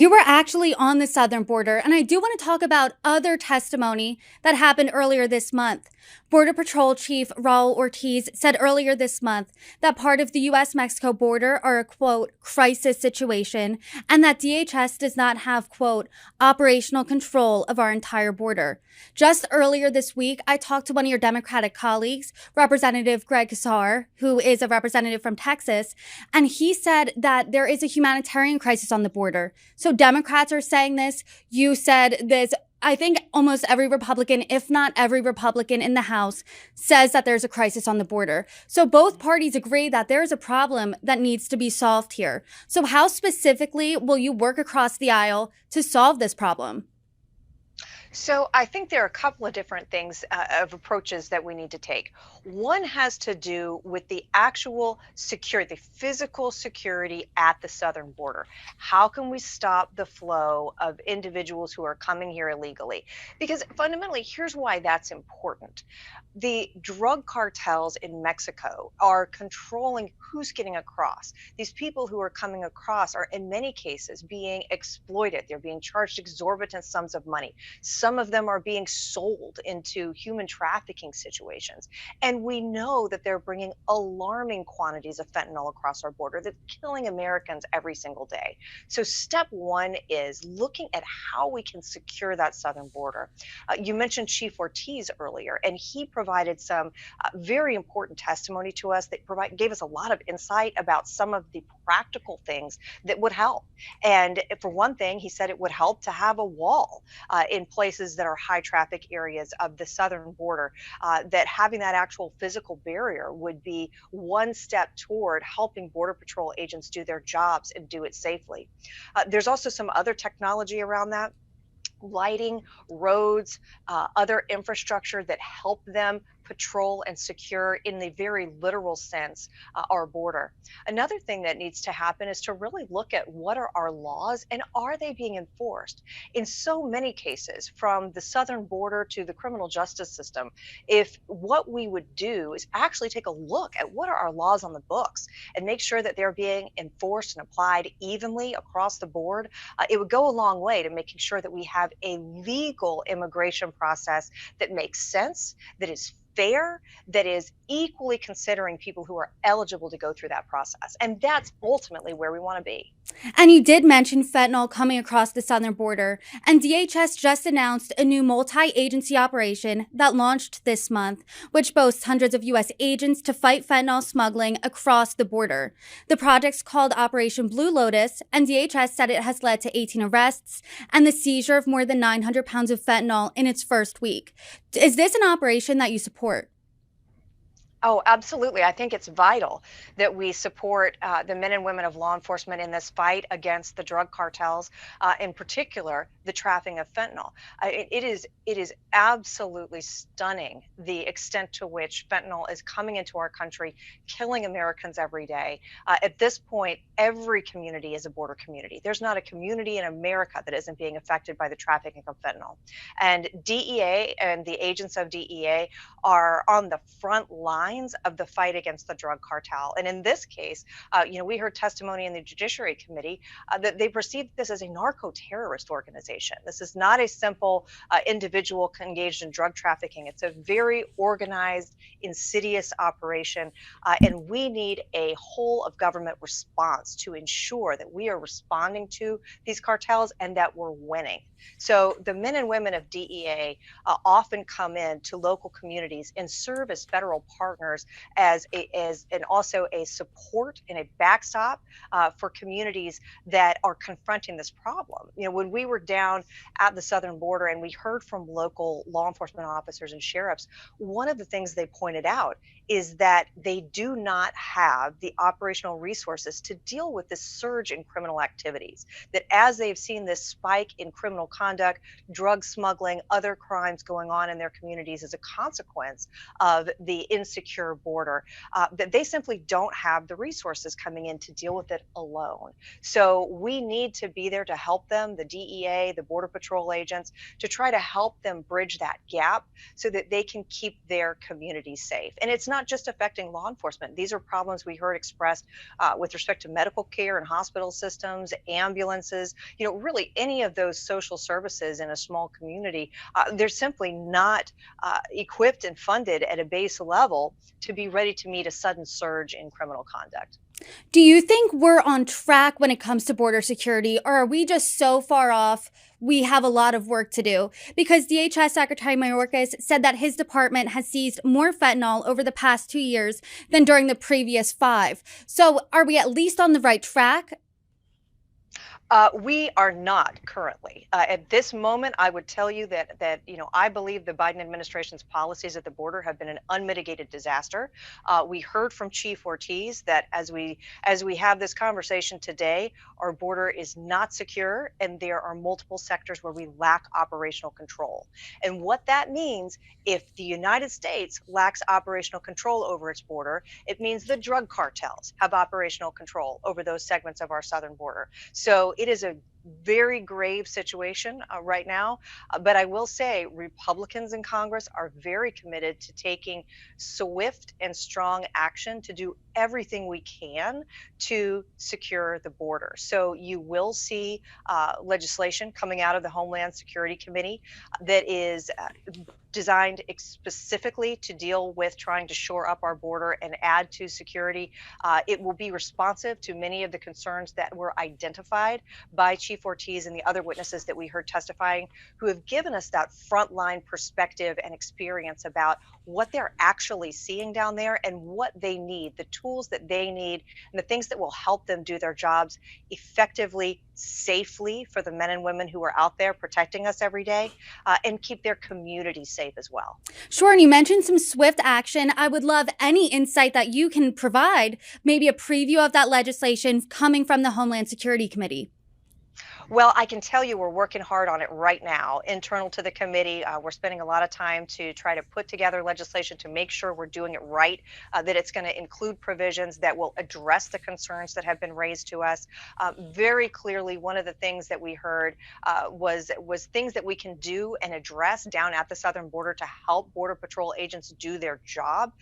You were actually on the southern border, and I do want to talk about other testimony that happened earlier this month. Border Patrol Chief Raul Ortiz said earlier this month that part of the U.S. Mexico border are a quote, crisis situation, and that DHS does not have quote, operational control of our entire border. Just earlier this week, I talked to one of your Democratic colleagues, Representative Greg Casar, who is a representative from Texas, and he said that there is a humanitarian crisis on the border. So Democrats are saying this. You said this. I think almost every Republican, if not every Republican in the House, says that there's a crisis on the border. So both parties agree that there's a problem that needs to be solved here. So how specifically will you work across the aisle to solve this problem? So I think there are a couple of different things of approaches that we need to take. One has to do with the actual security, the physical security at the southern border. How can we stop the flow of individuals who are coming here illegally? Because fundamentally, here's why that's important. The drug cartels in Mexico are controlling who's getting across. These people who are coming across are, in many cases, being exploited. They're being charged exorbitant sums of money. Some of them are being sold into human trafficking situations. And we know that they're bringing alarming quantities of fentanyl across our border that's killing Americans every single day. So, step one is looking at how we can secure that southern border. You mentioned Chief Ortiz earlier, and he provided some very important testimony to us that gave us a lot of insight about some of the practical things that would help. And for one thing, he said it would help to have a wall in places that are high traffic areas of the southern border, that having that actual physical barrier would be one step toward helping Border Patrol agents do their jobs and do it safely. There's also some other technology around that, lighting, roads, other infrastructure that help them patrol and secure, in the very literal sense, our border. Another thing that needs to happen is to really look at what are our laws and are they being enforced? In so many cases, from the southern border to the criminal justice system, if what we would do is actually take a look at what are our laws on the books and make sure that they're being enforced and applied evenly across the board, it would go a long way to making sure that we have a legal immigration process that makes sense, that is fair, that is equally considering people who are eligible to go through that process. And that's ultimately where we want to be. And you did mention fentanyl coming across the southern border, and DHS just announced a new multi-agency operation that launched this month, which boasts hundreds of U.S. agents to fight fentanyl smuggling across the border. The project's called Operation Blue Lotus, and DHS said it has led to 18 arrests and the seizure of more than 900 pounds of fentanyl in its first week. Is this an operation that you support? Oh, absolutely. I think it's vital that we support the men and women of law enforcement in this fight against the drug cartels, in particular, the trafficking of fentanyl. It is absolutely stunning the extent to which fentanyl is coming into our country, killing Americans every day. At this point, every community is a border community. There's not a community in America that isn't being affected by the trafficking of fentanyl. And DEA and the agents of DEA are on the front line of the fight against the drug cartel. And in this case, we heard testimony in the Judiciary Committee that they perceived this as a narco-terrorist organization. This is not a simple individual engaged in drug trafficking. It's a very organized, insidious operation. And we need a whole of government response to ensure that we are responding to these cartels and that we're winning. So the men and women of DEA often come in to local communities and serve as federal partners and also a support and a backstop for communities that are confronting this problem. When we were down at the southern border and we heard from local law enforcement officers and sheriffs, one of the things they pointed out is that they do not have the operational resources to deal with this surge in criminal activities. That as they've seen this spike in criminal conduct, drug smuggling, other crimes going on in their communities as a consequence of the insecurity secure border, that they simply don't have the resources coming in to deal with it alone. So we need to be there to help them, the DEA, the Border Patrol agents, to try to help them bridge that gap so that they can keep their communities safe. And it's not just affecting law enforcement. These are problems we heard expressed with respect to medical care and hospital systems, ambulances, really any of those social services in a small community. They're simply not equipped and funded at a base level to be ready to meet a sudden surge in criminal conduct. Do you think we're on track when it comes to border security, or are we just so far off? We have a lot of work to do because DHS Secretary Mayorkas said that his department has seized more fentanyl over the past 2 years than during the previous 5. So are we at least on the right track? We are not currently. At this moment, I would tell you that I believe the Biden administration's policies at the border have been an unmitigated disaster. We heard from Chief Ortiz that as we have this conversation today, our border is not secure, and there are multiple sectors where we lack operational control. And what that means, if the United States lacks operational control over its border, it means the drug cartels have operational control over those segments of our southern border. So it is a very grave situation right now. But I will say Republicans in Congress are very committed to taking swift and strong action to do everything we can to secure the border. So you will see legislation coming out of the Homeland Security Committee that is designed specifically to deal with trying to shore up our border and add to security. It will be responsive to many of the concerns that were identified by Chief Ortiz and the other witnesses that we heard testifying, who have given us that frontline perspective and experience about what they're actually seeing down there and what they need, the tools that they need, and the things that will help them do their jobs effectively, safely for the men and women who are out there protecting us every day, and keep their communities safe as well. Sure, and you mentioned some swift action. I would love any insight that you can provide, maybe a preview of that legislation coming from the Homeland Security Committee. Well, I can tell you we're working hard on it right now. Internal to the committee, we're spending a lot of time to try to put together legislation to make sure we're doing it right, that it's going to include provisions that will address the concerns that have been raised to us. Very clearly, one of the things that we heard was things that we can do and address down at the southern border to help Border Patrol agents do their job.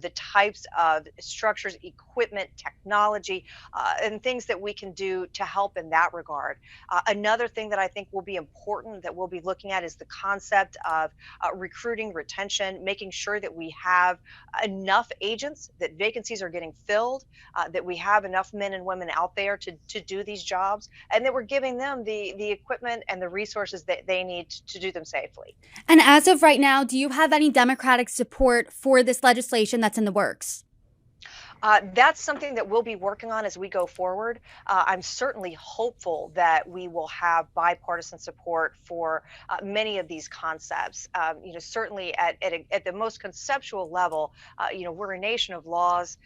The types of structures, equipment, technology, and things that we can do to help in that regard. Another thing that I think will be important that we'll be looking at is the concept of recruiting, retention, making sure that we have enough agents, that vacancies are getting filled, that we have enough men and women out there to do these jobs, and that we're giving them the equipment and the resources that they need to do them safely. And as of right now, do you have any Democratic support for this legislation that's in the works? That's something that we'll be working on as we go forward. I'm certainly hopeful that we will have bipartisan support for many of these concepts. Certainly at the most conceptual level, we're a nation of laws,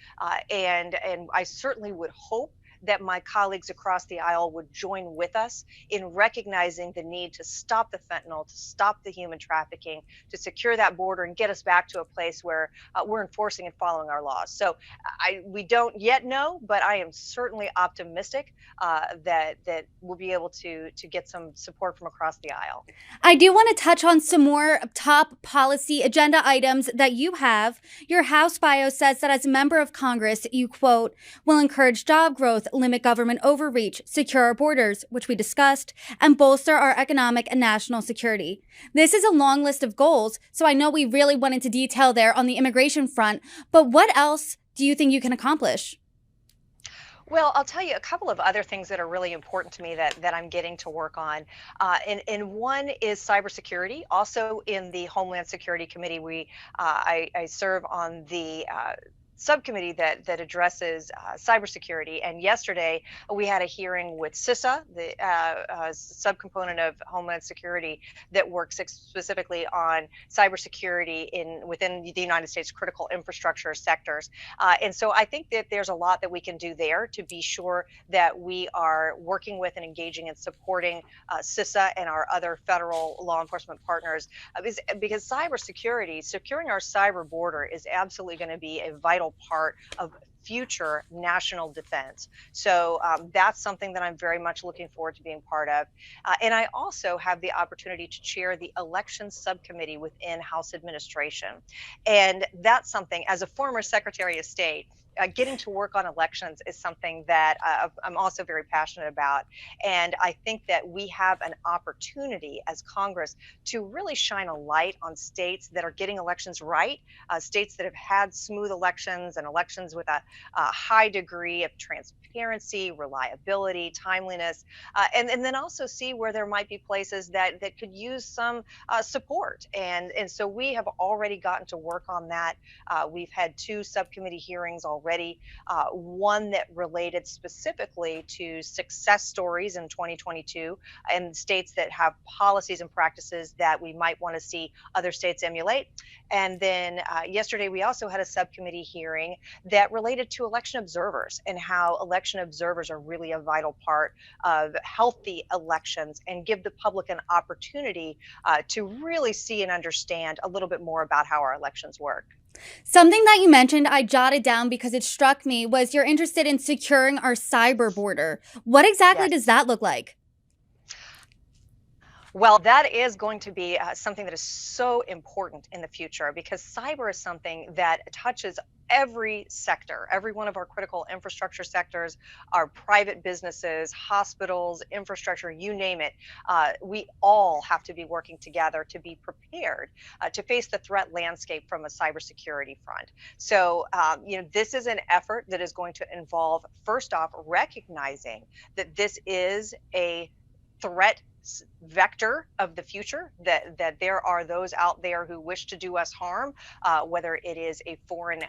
and I certainly would hope that my colleagues across the aisle would join with us in recognizing the need to stop the fentanyl, to stop the human trafficking, to secure that border and get us back to a place where we're enforcing and following our laws. So we don't yet know, but I am certainly optimistic that we'll be able to get some support from across the aisle. I do want to touch on some more top policy agenda items that you have. Your House bio says that as a member of Congress, you, quote, will encourage job growth, limit government overreach, secure our borders, which we discussed, and bolster our economic and national security. This is a long list of goals, so I know we really went into detail there on the immigration front, but what else do you think you can accomplish? Well, I'll tell you a couple of other things that are really important to me that I'm getting to work on. And one is cybersecurity. Also in the Homeland Security Committee, I serve on the subcommittee that addresses cybersecurity. And yesterday we had a hearing with CISA, the subcomponent of Homeland Security that works specifically on cybersecurity within the United States critical infrastructure sectors. And so I think that there's a lot that we can do there to be sure that we are working with and engaging and supporting CISA and our other federal law enforcement partners, because cybersecurity, securing our cyber border, is absolutely going to be a vital part of future national defense. So that's something that I'm very much looking forward to being part of. And I also have the opportunity to chair the elections subcommittee within House administration. And that's something, as a former Secretary of State, getting to work on elections is something that I'm also very passionate about. And I think that we have an opportunity as Congress to really shine a light on states that are getting elections right, states that have had smooth elections and elections with a high degree of transparency, reliability, timeliness, and then also see where there might be places that could use some support. And so we have already gotten to work on that. We've had two subcommittee hearings already, one that related specifically to success stories in 2022 in states that have policies and practices that we might want to see other states emulate. And then yesterday, we also had a subcommittee hearing that related to election observers and how election observers are really a vital part of healthy elections and give the public an opportunity to really see and understand a little bit more about how our elections work. Something that you mentioned, I jotted down because it struck me, was you're interested in securing our cyber border. What exactly Yes. does that look like? Well, that is going to be something that is so important in the future, because cyber is something that touches every sector, every one of our critical infrastructure sectors, our private businesses, hospitals, infrastructure, you name it. We all have to be working together to be prepared to face the threat landscape from a cybersecurity front. So, this is an effort that is going to involve, first off, recognizing that this is a threat vector of the future, that there are those out there who wish to do us harm, whether it is a foreign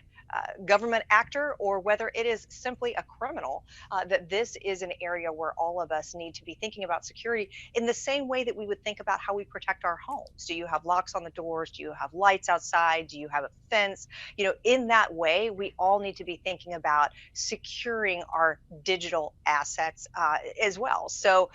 government actor or whether it is simply a criminal, that this is an area where all of us need to be thinking about security in the same way that we would think about how we protect our homes. Do you have locks on the doors? Do you have lights outside? Do you have a fence? In that way, we all need to be thinking about securing our digital assets as well. So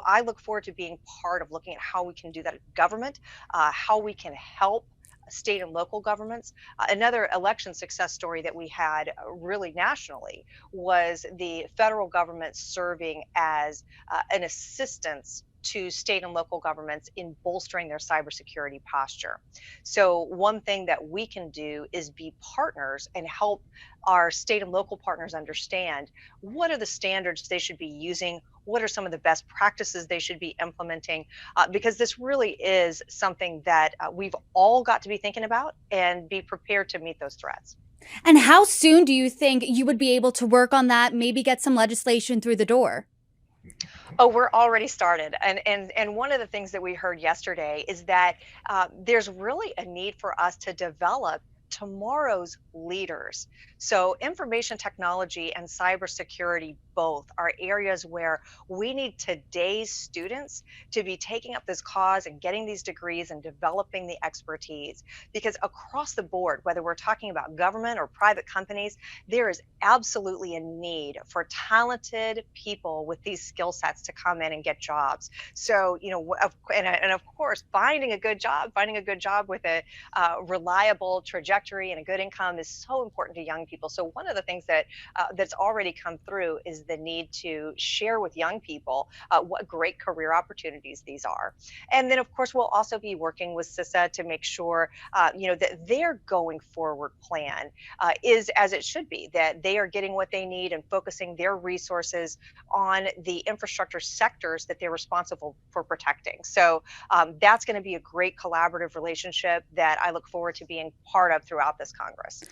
I look forward to being part of looking at how we can do that at government, how we can help state and local governments. Another election success story that we had really nationally was the federal government serving as an assistance to state and local governments in bolstering their cybersecurity posture. So, one thing that we can do is be partners and help our state and local partners understand what are the standards they should be using, what are some of the best practices they should be implementing, because this really is something that we've all got to be thinking about and be prepared to meet those threats. And how soon do you think you would be able to work on that, maybe get some legislation through the door? Oh, we're already started. And one of the things that we heard yesterday is that there's really a need for us to develop tomorrow's leaders. So, information technology and cybersecurity both are areas where we need today's students to be taking up this cause and getting these degrees and developing the expertise. Because across the board, whether we're talking about government or private companies, there is absolutely a need for talented people with these skill sets to come in and get jobs. So, and of course, finding a good job, with a reliable trajectory and a good income is so important to young people. So one of the things that's already come through is the need to share with young people what great career opportunities these are. And then, of course, we'll also be working with CISA to make sure, that their going forward plan is as it should be, that they are getting what they need and focusing their resources on the infrastructure sectors that they're responsible for protecting. So that's going to be a great collaborative relationship that I look forward to being part of throughout this Congress.